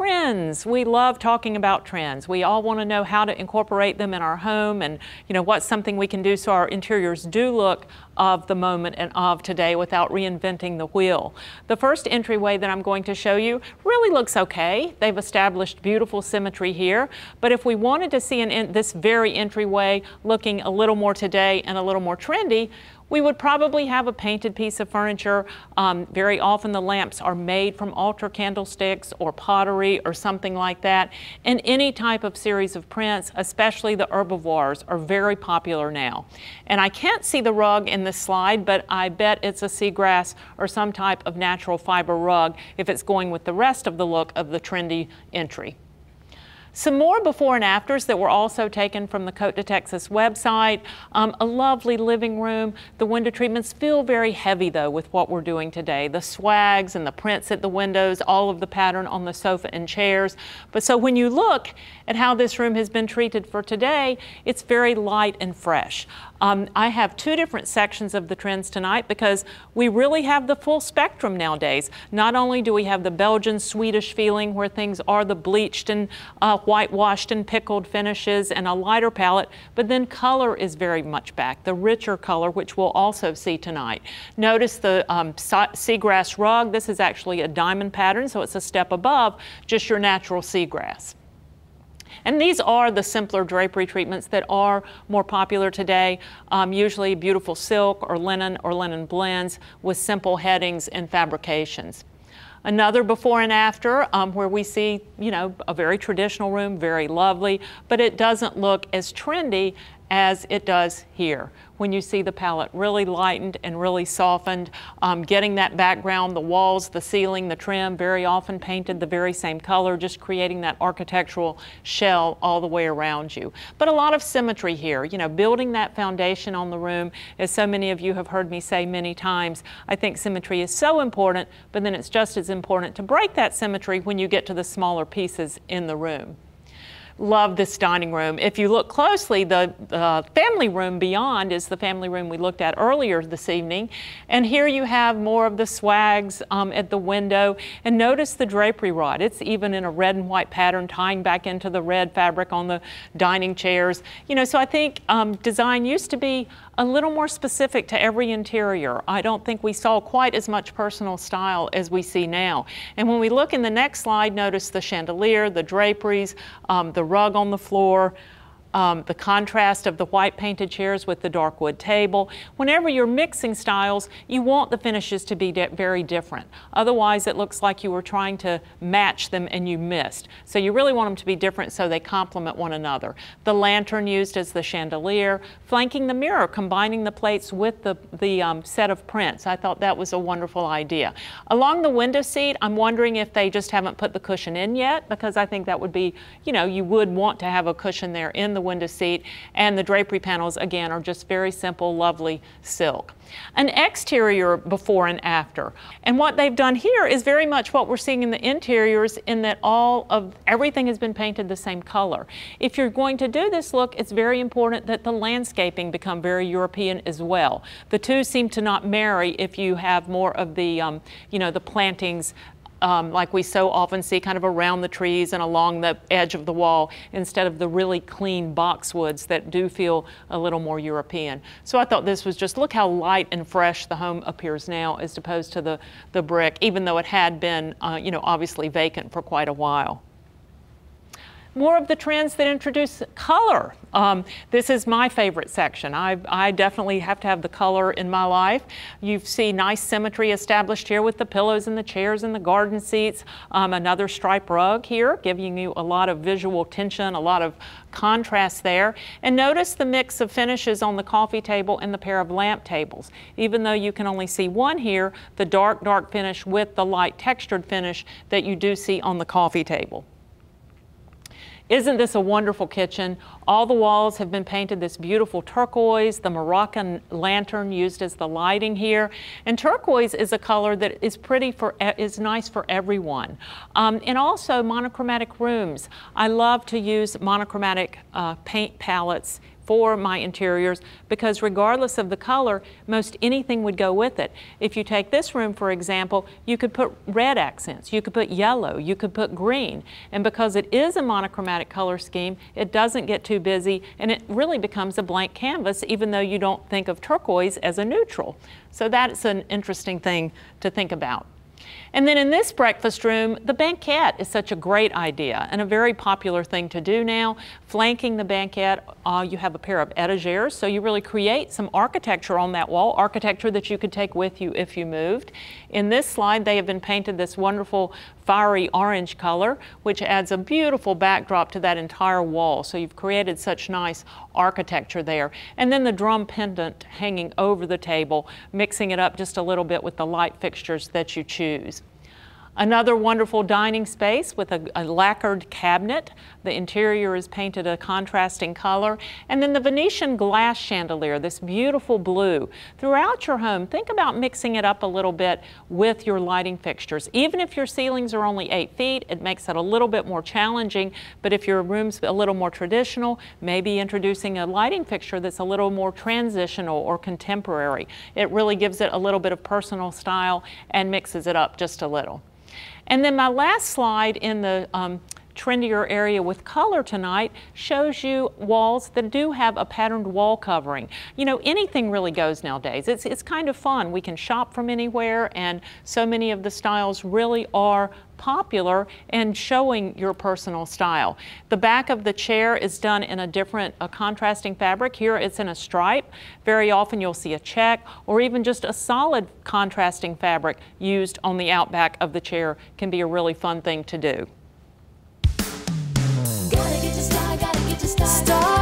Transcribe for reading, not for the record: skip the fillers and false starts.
Trends. We love talking about trends. We all want to know how to incorporate them in our home and, what's something we can do so our interiors do look of the moment and of today without reinventing the wheel. The first entryway that I'm going to show you really looks okay. They've established beautiful symmetry here, but if we wanted to see this very entryway looking a little more today and a little more trendy, we would probably have a painted piece of furniture. Very often the lamps are made from altar candlesticks or pottery or something like that. And any type of series of prints, especially the herbivores, are very popular now. And I can't see the rug in this slide, but I bet it's a seagrass or some type of natural fiber rug if it's going with the rest of the look of the trendy entry. Some more before and afters that were also taken from the Pt.6 website. A lovely living room. The window treatments feel very heavy though with what we're doing today. The swags and the prints at the windows, all of the pattern on the sofa and chairs. But so when you look at how this room has been treated for today, it's very light and fresh. I have two different sections of the trends tonight because we really have the full spectrum nowadays. Not only do we have the Belgian Swedish feeling where things are the bleached and whitewashed and pickled finishes and a lighter palette, but then color is very much back, the richer color, which we'll also see tonight. Notice the seagrass rug. This is actually a diamond pattern, so it's a step above just your natural seagrass. And these are the simpler drapery treatments that are more popular today, usually beautiful silk or linen blends with simple headings and fabrications. Another before and after where we see, a very traditional room, very lovely, but it doesn't look as trendy as it does here. When you see the palette really lightened and really softened, getting that background, the walls, the ceiling, the trim, very often painted the very same color, just creating that architectural shell all the way around you. But a lot of symmetry here, building that foundation on the room, as so many of you have heard me say many times, I think symmetry is so important, but then it's just as important to break that symmetry when you get to the smaller pieces in the room. Love this dining room. If you look closely, the family room beyond is the family room we looked at earlier this evening. And here you have more of the swags at the window. And notice the drapery rod. It's even in a red and white pattern tying back into the red fabric on the dining chairs. So I think design used to be a little more specific to every interior. I don't think we saw quite as much personal style as we see now. And when we look in the next slide, notice the chandelier, the draperies, the rug on the floor, the contrast of the white painted chairs with the dark wood table. Whenever you're mixing styles, you want the finishes to be very different. Otherwise, it looks like you were trying to match them and you missed. So you really want them to be different so they complement one another. The lantern used as the chandelier, flanking the mirror, combining the plates with the set of prints. I thought that was a wonderful idea. Along the window seat, I'm wondering if they just haven't put the cushion in yet, because I think that would be, you would want to have a cushion there in the window seat, and the drapery panels again are just very simple, lovely silk. An exterior before and after, and what they've done here is very much what we're seeing in the interiors, in that everything has been painted the same color. If you're going to do this look, it's very important that the landscaping become very European as well. The two seem to not marry if you have more of the the plantings like we so often see kind of around the trees and along the edge of the wall, instead of the really clean boxwoods that do feel a little more European. So I thought this was just, look how light and fresh the home appears now as opposed to the brick, even though it had been obviously vacant for quite a while. More of the trends that introduce color. This is my favorite section. I definitely have to have the color in my life. You see nice symmetry established here with the pillows and the chairs and the garden seats. Another stripe rug here, giving you a lot of visual tension, a lot of contrast there. And notice the mix of finishes on the coffee table and the pair of lamp tables. Even though you can only see one here, the dark finish with the light textured finish that you do see on the coffee table. Isn't this a wonderful kitchen? All the walls have been painted this beautiful turquoise, the Moroccan lantern used as the lighting here. And turquoise is a color that is nice for everyone. And also monochromatic rooms. I love to use monochromatic paint palettes for my interiors, because regardless of the color, most anything would go with it. If you take this room, for example, you could put red accents, you could put yellow, you could put green, and because it is a monochromatic color scheme, it doesn't get too busy, and it really becomes a blank canvas, even though you don't think of turquoise as a neutral. So that's an interesting thing to think about. And then in this breakfast room, the banquette is such a great idea and a very popular thing to do now. Flanking the banquette, you have a pair of etagères, so you really create some architecture on that wall, architecture that you could take with you if you moved. In this slide, they have been painted this wonderful fiery orange color, which adds a beautiful backdrop to that entire wall. So you've created such nice architecture there. And then the drum pendant hanging over the table, mixing it up just a little bit with the light fixtures that you choose. Another wonderful dining space with a lacquered cabinet. The interior is painted a contrasting color. And then the Venetian glass chandelier, this beautiful blue. Throughout your home, think about mixing it up a little bit with your lighting fixtures. Even if your ceilings are only 8 feet, it makes it a little bit more challenging. But if your room's a little more traditional, maybe introducing a lighting fixture that's a little more transitional or contemporary. It really gives it a little bit of personal style and mixes it up just a little. And then my last slide in the trendier area with color tonight shows you walls that do have a patterned wall covering. You know, anything really goes nowadays. It's kind of fun. We can shop from anywhere, and so many of the styles really are popular and showing your personal style. The back of the chair is done in a different contrasting fabric. Here it's in a stripe. Very often you'll see a check or even just a solid contrasting fabric used on the outback of the chair. Can be a really fun thing to do. Gotta get your style, gotta get your style.